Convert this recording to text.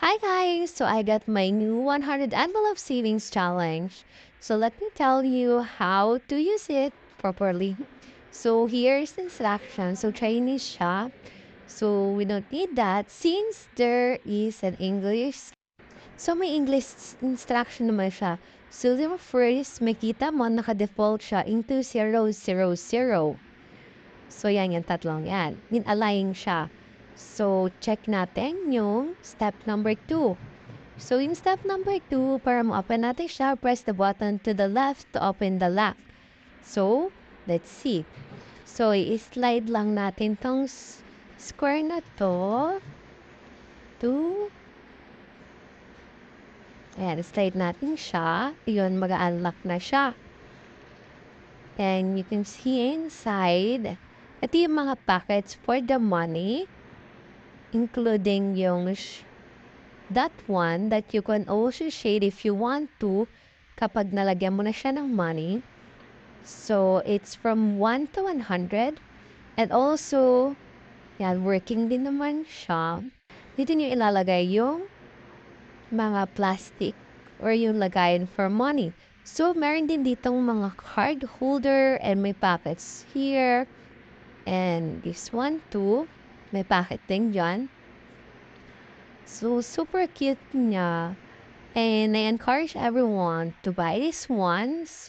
Hi guys! So I got my new 100 envelope savings challenge. So let me tell you how to use it properly. So here's the instruction. So Chinese siya. So we don't need that since there is an English. So may English instruction naman siya. So the first, makita mo naka-default siya into 000. So yan, yung tatlong yan. Align siya. So check natin yung step number 2. So in step number 2, para ma-open natin siya, press the button to the left to open the lock. So, let's see. So, i-slide lang natin tong square na to, ayan, slide natin siya. Yun, mag-unlock na siya. And you can see inside, ito yung mga packets for the money, including yung that one that you can also shade if you want to kapag nalagyan mo na siya ng money. So, it's from 1 to 100. And also, yan, working din naman siya. Dito nyo ilalagay yung mga plastic or yung lagayan for money. So, meron din ditong mga card holder and may pockets here. And this one too. May pocket din dyan. So, super cute niya. And I encourage everyone to buy this one. So,